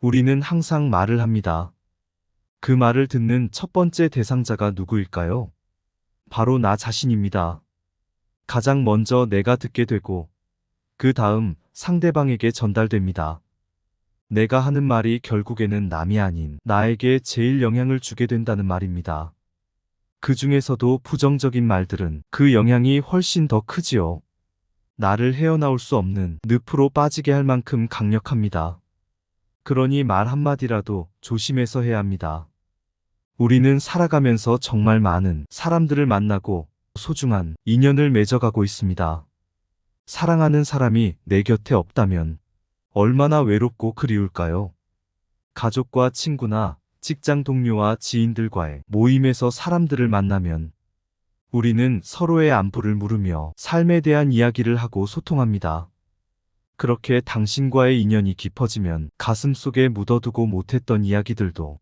우리는 항상 말을 합니다. 그 말을 듣는 첫 번째 대상자가 누구일까요? 바로 나 자신입니다. 가장 먼저 내가 듣게 되고, 그 다음 상대방에게 전달됩니다. 내가 하는 말이 결국에는 남이 아닌 나에게 제일 영향을 주게 된다는 말입니다. 그 중에서도 부정적인 말들은 그 영향이 훨씬 더 크지요. 나를 헤어나올 수 없는 늪으로 빠지게 할 만큼 강력합니다. 그러니 말 한마디라도 조심해서 해야 합니다. 우리는 살아가면서 정말 많은 사람들을 만나고 소중한 인연을 맺어가고 있습니다. 사랑하는 사람이 내 곁에 없다면 얼마나 외롭고 그리울까요? 가족과 친구나 직장 동료와 지인들과의 모임에서 사람들을 만나면 우리는 서로의 안부를 물으며 삶에 대한 이야기를 하고 소통합니다. 그렇게 당신과의 인연이 깊어지면 가슴속에 묻어두고 못했던 이야기들도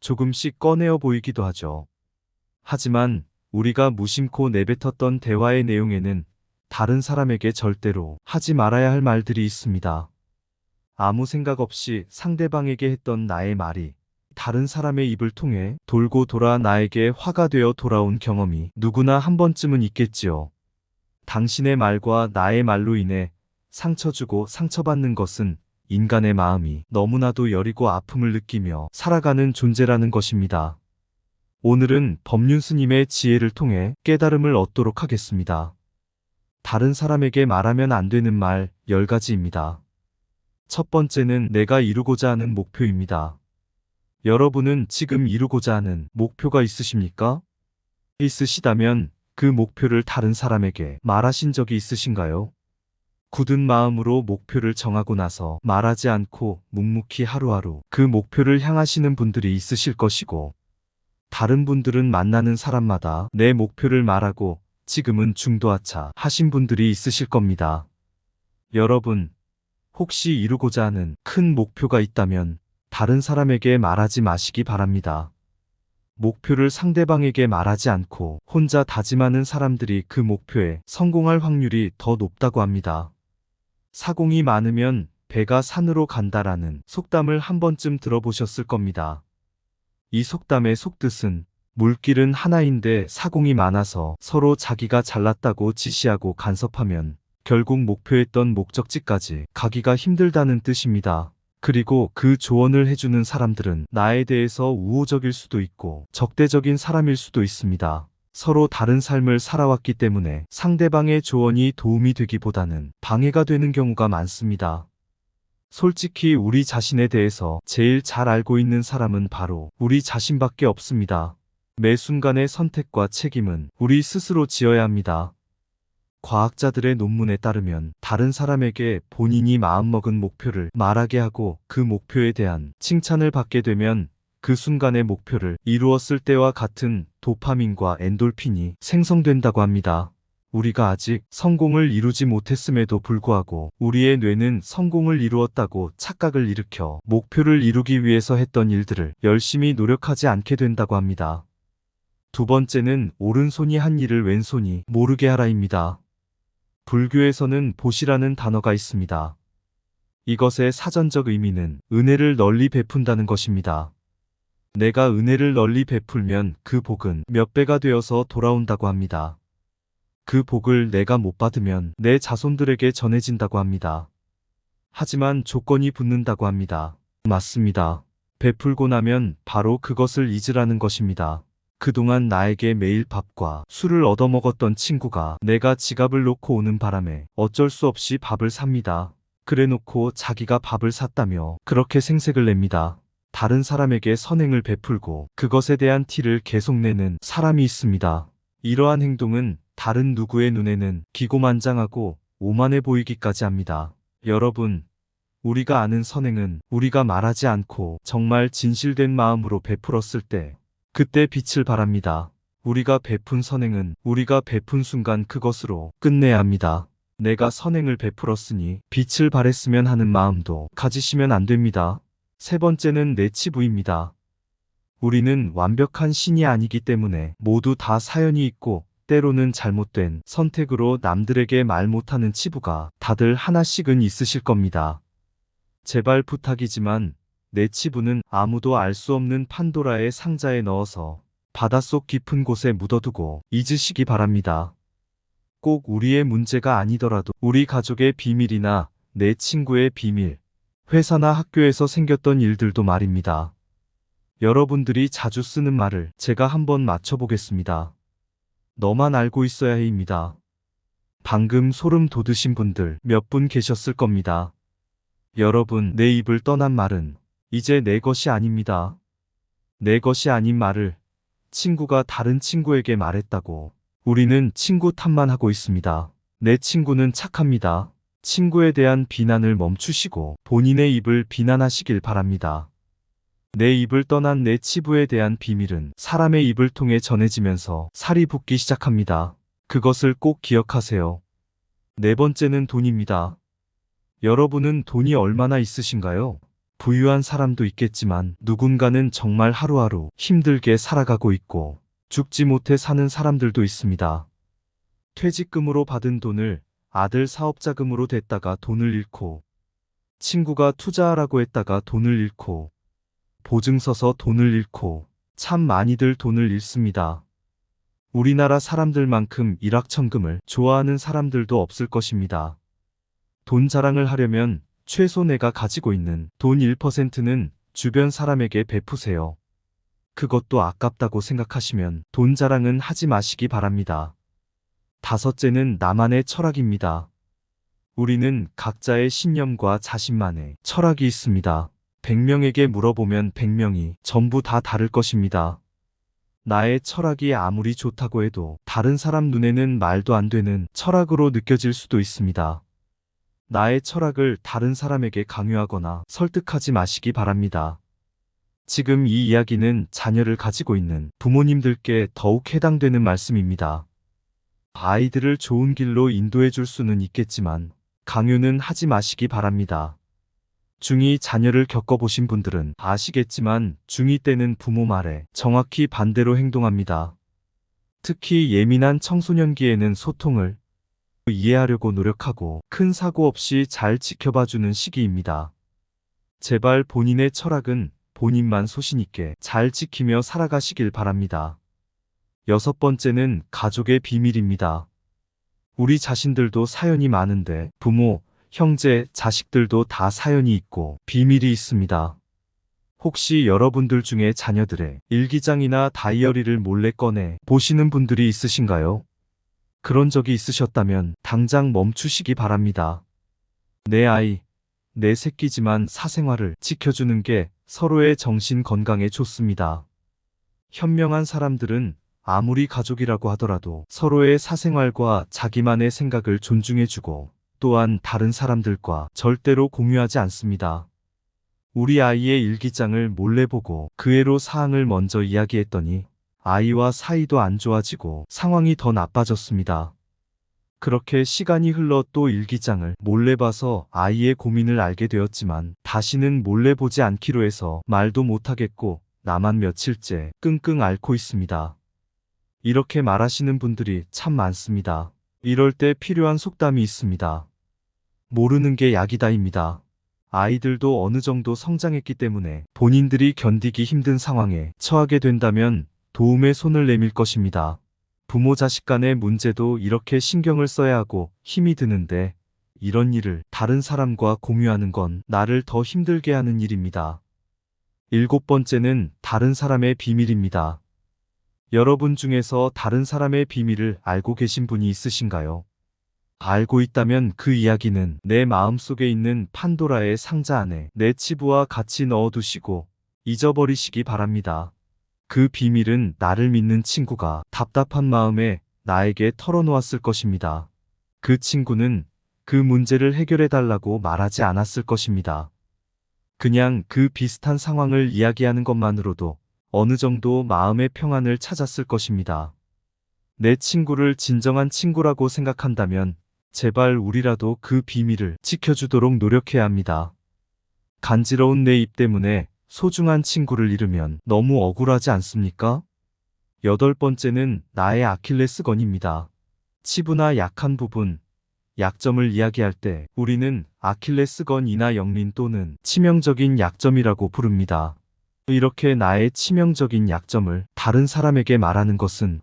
조금씩 꺼내어 보이기도 하죠. 하지만 우리가 무심코 내뱉었던 대화의 내용에는 다른 사람에게 절대로 하지 말아야 할 말들이 있습니다. 아무 생각 없이 상대방에게 했던 나의 말이 다른 사람의 입을 통해 돌고 돌아 나에게 화가 되어 돌아온 경험이 누구나 한 번쯤은 있겠지요. 당신의 말과 나의 말로 인해 상처 주고 상처받는 것은 인간의 마음이 너무나도 여리고 아픔을 느끼며 살아가는 존재라는 것입니다. 오늘은 법륜 스님의 지혜를 통해 깨달음을 얻도록 하겠습니다. 다른 사람에게 말하면 안 되는 말 10가지입니다. 첫 번째는 내가 이루고자 하는 목표입니다. 여러분은 지금 이루고자 하는 목표가 있으십니까? 있으시다면 그 목표를 다른 사람에게 말하신 적이 있으신가요? 굳은 마음으로 목표를 정하고 나서 말하지 않고 묵묵히 하루하루 그 목표를 향하시는 분들이 있으실 것이고, 다른 분들은 만나는 사람마다 내 목표를 말하고 지금은 중도하차 하신 분들이 있으실 겁니다. 여러분, 혹시 이루고자 하는 큰 목표가 있다면 다른 사람에게 말하지 마시기 바랍니다. 목표를 상대방에게 말하지 않고 혼자 다짐하는 사람들이 그 목표에 성공할 확률이 더 높다고 합니다. 사공이 많으면 배가 산으로 간다라는 속담을 한 번쯤 들어보셨을 겁니다. 이 속담의 속뜻은 물길은 하나인데 사공이 많아서 서로 자기가 잘났다고 지시하고 간섭하면 결국 목표했던 목적지까지 가기가 힘들다는 뜻입니다. 그리고 그 조언을 해주는 사람들은 나에 대해서 우호적일 수도 있고 적대적인 사람일 수도 있습니다. 서로 다른 삶을 살아왔기 때문에 상대방의 조언이 도움이 되기보다는 방해가 되는 경우가 많습니다. 솔직히 우리 자신에 대해서 제일 잘 알고 있는 사람은 바로 우리 자신밖에 없습니다. 매 순간의 선택과 책임은 우리 스스로 지어야 합니다. 과학자들의 논문에 따르면 다른 사람에게 본인이 마음먹은 목표를 말하게 하고 그 목표에 대한 칭찬을 받게 되면 그 순간의 목표를 이루었을 때와 같은 도파민과 엔돌핀이 생성된다고 합니다. 우리가 아직 성공을 이루지 못했음에도 불구하고 우리의 뇌는 성공을 이루었다고 착각을 일으켜 목표를 이루기 위해서 했던 일들을 열심히 노력하지 않게 된다고 합니다. 두 번째는 오른손이 한 일을 왼손이 모르게 하라입니다. 불교에서는 보시라는 단어가 있습니다. 이것의 사전적 의미는 은혜를 널리 베푼다는 것입니다. 내가 은혜를 널리 베풀면 그 복은 몇 배가 되어서 돌아온다고 합니다. 그 복을 내가 못 받으면 내 자손들에게 전해진다고 합니다. 하지만 조건이 붙는다고 합니다. 맞습니다. 베풀고 나면 바로 그것을 잊으라는 것입니다. 그동안 나에게 매일 밥과 술을 얻어먹었던 친구가 내가 지갑을 놓고 오는 바람에 어쩔 수 없이 밥을 삽니다. 그래놓고 자기가 밥을 샀다며 그렇게 생색을 냅니다. 다른 사람에게 선행을 베풀고 그것에 대한 티를 계속 내는 사람이 있습니다. 이러한 행동은 다른 누구의 눈에는 기고만장하고 오만해 보이기까지 합니다. 여러분, 우리가 아는 선행은 우리가 말하지 않고 정말 진실된 마음으로 베풀었을 때 그때 빛을 발합니다. 우리가 베푼 선행은 우리가 베푼 순간 그것으로 끝내야 합니다. 내가 선행을 베풀었으니 빛을 발했으면 하는 마음도 가지시면 안 됩니다. 세 번째는 내치부입니다. 우리는 완벽한 신이 아니기 때문에 모두 다 사연이 있고 때로는 잘못된 선택으로 남들에게 말 못하는 치부가 다들 하나씩은 있으실 겁니다. 제발 부탁이지만 내 치부는 아무도 알 수 없는 판도라의 상자에 넣어서 바닷속 깊은 곳에 묻어두고 잊으시기 바랍니다. 꼭 우리의 문제가 아니더라도 우리 가족의 비밀이나 내 친구의 비밀, 회사나 학교에서 생겼던 일들도 말입니다. 여러분들이 자주 쓰는 말을 제가 한번 맞춰보겠습니다. 너만 알고 있어야 해입니다. 방금 소름 돋으신 분들 몇 분 계셨을 겁니다. 여러분, 내 입을 떠난 말은 이제 내 것이 아닙니다. 내 것이 아닌 말을 친구가 다른 친구에게 말했다고 우리는 친구 탓만 하고 있습니다. 내 친구는 착합니다. 친구에 대한 비난을 멈추시고 본인의 입을 비난하시길 바랍니다. 내 입을 떠난 내 치부에 대한 비밀은 사람의 입을 통해 전해지면서 살이 붙기 시작합니다. 그것을 꼭 기억하세요. 네 번째는 돈입니다. 여러분은 돈이 얼마나 있으신가요? 부유한 사람도 있겠지만 누군가는 정말 하루하루 힘들게 살아가고 있고 죽지 못해 사는 사람들도 있습니다. 퇴직금으로 받은 돈을 아들 사업자금으로 댔다가 돈을 잃고, 친구가 투자하라고 했다가 돈을 잃고, 보증 서서 돈을 잃고, 참 많이들 돈을 잃습니다. 우리나라 사람들만큼 일확천금을 좋아하는 사람들도 없을 것입니다. 돈 자랑을 하려면 최소 내가 가지고 있는 돈 1%는 주변 사람에게 베푸세요. 그것도 아깝다고 생각하시면 돈 자랑은 하지 마시기 바랍니다. 다섯째는 나만의 철학입니다. 우리는 각자의 신념과 자신만의 철학이 있습니다. 100명에게 물어보면 100명이 전부 다 다를 것입니다. 나의 철학이 아무리 좋다고 해도 다른 사람 눈에는 말도 안 되는 철학으로 느껴질 수도 있습니다. 나의 철학을 다른 사람에게 강요하거나 설득하지 마시기 바랍니다. 지금 이 이야기는 자녀를 가지고 있는 부모님들께 더욱 해당되는 말씀입니다. 아이들을 좋은 길로 인도해 줄 수는 있겠지만 강요는 하지 마시기 바랍니다. 중2 자녀를 겪어보신 분들은 아시겠지만 중2 때는 부모 말에 정확히 반대로 행동합니다. 특히 예민한 청소년기에는 소통을 이해하려고 노력하고 큰 사고 없이 잘 지켜봐주는 시기입니다. 제발 본인의 철학은 본인만 소신있게 잘 지키며 살아가시길 바랍니다. 여섯 번째는 가족의 비밀입니다. 우리 자신들도 사연이 많은데 부모, 형제, 자식들도 다 사연이 있고 비밀이 있습니다. 혹시 여러분들 중에 자녀들의 일기장이나 다이어리를 몰래 꺼내 보시는 분들이 있으신가요? 그런 적이 있으셨다면 당장 멈추시기 바랍니다. 내 아이, 내 새끼지만 사생활을 지켜주는 게 서로의 정신 건강에 좋습니다. 현명한 사람들은 아무리 가족이라고 하더라도 서로의 사생활과 자기만의 생각을 존중해주고 또한 다른 사람들과 절대로 공유하지 않습니다. 우리 아이의 일기장을 몰래 보고 그 애로 사항을 먼저 이야기했더니 아이와 사이도 안 좋아지고 상황이 더 나빠졌습니다. 그렇게 시간이 흘러 또 일기장을 몰래 봐서 아이의 고민을 알게 되었지만 다시는 몰래 보지 않기로 해서 말도 못하겠고 나만 며칠째 끙끙 앓고 있습니다. 이렇게 말하시는 분들이 참 많습니다. 이럴 때 필요한 속담이 있습니다. 모르는 게 약이다입니다. 아이들도 어느 정도 성장했기 때문에 본인들이 견디기 힘든 상황에 처하게 된다면 도움의 손을 내밀 것입니다. 부모 자식 간의 문제도 이렇게 신경을 써야 하고 힘이 드는데 이런 일을 다른 사람과 공유하는 건 나를 더 힘들게 하는 일입니다. 일곱 번째는 다른 사람의 비밀입니다. 여러분 중에서 다른 사람의 비밀을 알고 계신 분이 있으신가요? 알고 있다면 그 이야기는 내 마음속에 있는 판도라의 상자 안에 내 치부와 같이 넣어두시고 잊어버리시기 바랍니다. 그 비밀은 나를 믿는 친구가 답답한 마음에 나에게 털어놓았을 것입니다. 그 친구는 그 문제를 해결해달라고 말하지 않았을 것입니다. 그냥 그 비슷한 상황을 이야기하는 것만으로도 어느 정도 마음의 평안을 찾았을 것입니다. 내 친구를 진정한 친구라고 생각한다면 제발 우리라도 그 비밀을 지켜주도록 노력해야 합니다. 간지러운 내 입 때문에 소중한 친구를 잃으면 너무 억울하지 않습니까? 여덟 번째는 나의 아킬레스건입니다. 치부나 약한 부분, 약점을 이야기할 때 우리는 아킬레스건이나 역린 또는 치명적인 약점이라고 부릅니다. 이렇게 나의 치명적인 약점을 다른 사람에게 말하는 것은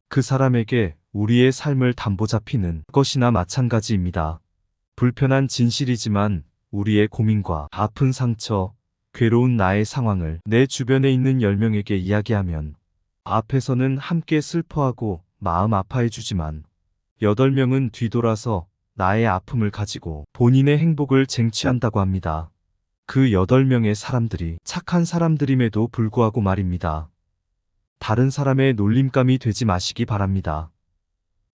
그 사람에게 우리의 삶을 담보잡히는 것이나 마찬가지입니다. 불편한 진실이지만 우리의 고민과 아픈 상처, 괴로운 나의 상황을 내 주변에 있는 10명에게 이야기하면 앞에서는 함께 슬퍼하고 마음 아파해주지만 8명은 뒤돌아서 나의 아픔을 가지고 본인의 행복을 쟁취한다고 합니다. 그 8명의 사람들이 착한 사람들임에도 불구하고 말입니다. 다른 사람의 놀림감이 되지 마시기 바랍니다.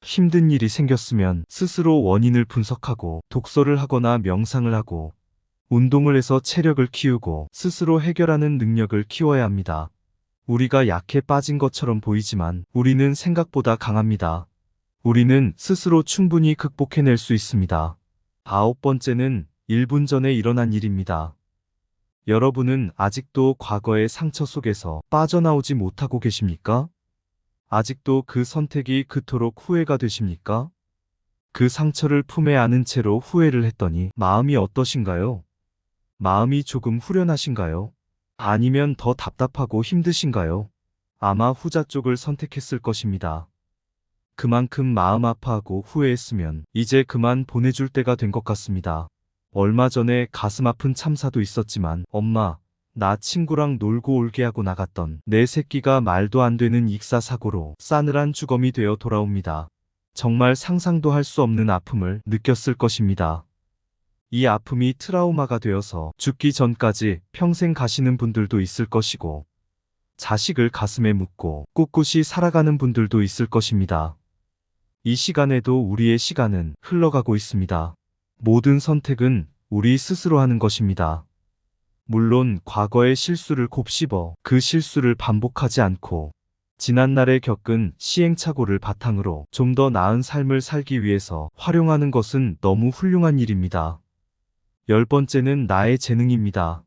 힘든 일이 생겼으면 스스로 원인을 분석하고 독서를 하거나 명상을 하고 운동을 해서 체력을 키우고 스스로 해결하는 능력을 키워야 합니다. 우리가 약해 빠진 것처럼 보이지만 우리는 생각보다 강합니다. 우리는 스스로 충분히 극복해낼 수 있습니다. 9번째는 1분 전에 일어난 일입니다. 여러분은 아직도 과거의 상처 속에서 빠져나오지 못하고 계십니까? 아직도 그 선택이 그토록 후회가 되십니까? 그 상처를 품에 안은 채로 후회를 했더니 마음이 어떠신가요? 마음이 조금 후련하신가요? 아니면 더 답답하고 힘드신가요? 아마 후자 쪽을 선택했을 것입니다. 그만큼 마음 아파하고 후회했으면 이제 그만 보내줄 때가 된 것 같습니다. 얼마 전에 가슴 아픈 참사도 있었지만 엄마, 나 친구랑 놀고 올게 하고 나갔던 내 새끼가 말도 안 되는 익사 사고로 싸늘한 주검이 되어 돌아옵니다. 정말 상상도 할 수 없는 아픔을 느꼈을 것입니다. 이 아픔이 트라우마가 되어서 죽기 전까지 평생 가시는 분들도 있을 것이고 자식을 가슴에 묻고 꿋꿋이 살아가는 분들도 있을 것입니다. 이 시간에도 우리의 시간은 흘러가고 있습니다. 모든 선택은 우리 스스로 하는 것입니다. 물론 과거의 실수를 곱씹어 그 실수를 반복하지 않고 지난날에 겪은 시행착오를 바탕으로 좀 더 나은 삶을 살기 위해서 활용하는 것은 너무 훌륭한 일입니다. 10번째는 나의 재능입니다.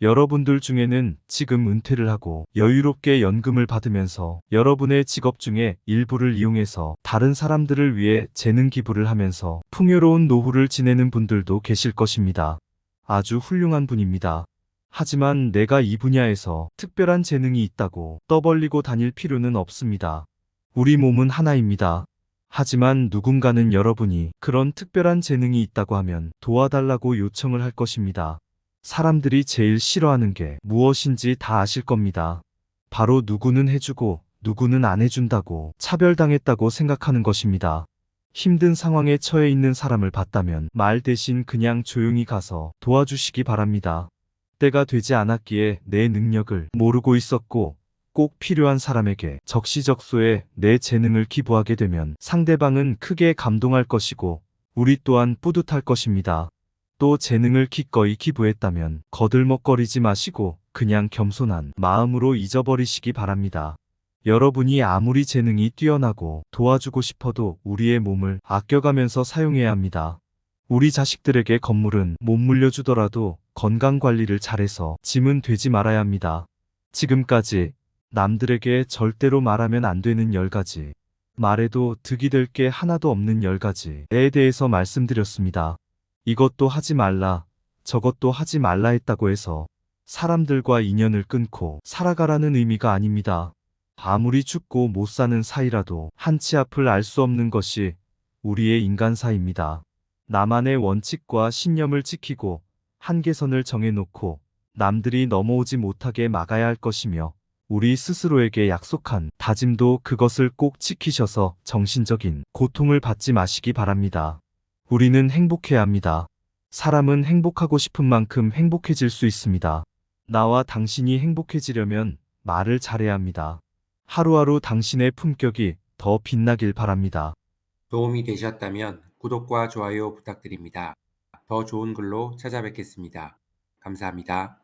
여러분들 중에는 지금 은퇴를 하고 여유롭게 연금을 받으면서 여러분의 직업 중에 일부를 이용해서 다른 사람들을 위해 재능 기부를 하면서 풍요로운 노후를 지내는 분들도 계실 것입니다. 아주 훌륭한 분입니다. 하지만 내가 이 분야에서 특별한 재능이 있다고 떠벌리고 다닐 필요는 없습니다. 우리 몸은 하나입니다. 하지만 누군가는 여러분이 그런 특별한 재능이 있다고 하면 도와달라고 요청을 할 것입니다. 사람들이 제일 싫어하는 게 무엇인지 다 아실 겁니다. 바로 누구는 해주고 누구는 안 해준다고 차별당했다고 생각하는 것입니다. 힘든 상황에 처해 있는 사람을 봤다면 말 대신 그냥 조용히 가서 도와주시기 바랍니다. 때가 되지 않았기에 내 능력을 모르고 있었고 꼭 필요한 사람에게 적시적소에 내 재능을 기부하게 되면 상대방은 크게 감동할 것이고 우리 또한 뿌듯할 것입니다. 또 재능을 기꺼이 기부했다면 거들먹거리지 마시고 그냥 겸손한 마음으로 잊어버리시기 바랍니다. 여러분이 아무리 재능이 뛰어나고 도와주고 싶어도 우리의 몸을 아껴가면서 사용해야 합니다. 우리 자식들에게 건물은 못 물려주더라도 건강관리를 잘해서 짐은 되지 말아야 합니다. 지금까지 남들에게 절대로 말하면 안 되는 10가지, 말해도 득이 될 게 하나도 없는 10가지에 대해서 말씀드렸습니다. 이것도 하지 말라, 저것도 하지 말라 했다고 해서 사람들과 인연을 끊고 살아가라는 의미가 아닙니다. 아무리 죽고 못 사는 사이라도 한치 앞을 알 수 없는 것이 우리의 인간사입니다. 나만의 원칙과 신념을 지키고 한계선을 정해놓고 남들이 넘어오지 못하게 막아야 할 것이며 우리 스스로에게 약속한 다짐도 그것을 꼭 지키셔서 정신적인 고통을 받지 마시기 바랍니다. 우리는 행복해야 합니다. 사람은 행복하고 싶은 만큼 행복해질 수 있습니다. 나와 당신이 행복해지려면 말을 잘해야 합니다. 하루하루 당신의 품격이 더 빛나길 바랍니다. 도움이 되셨다면 구독과 좋아요 부탁드립니다. 더 좋은 글로 찾아뵙겠습니다. 감사합니다.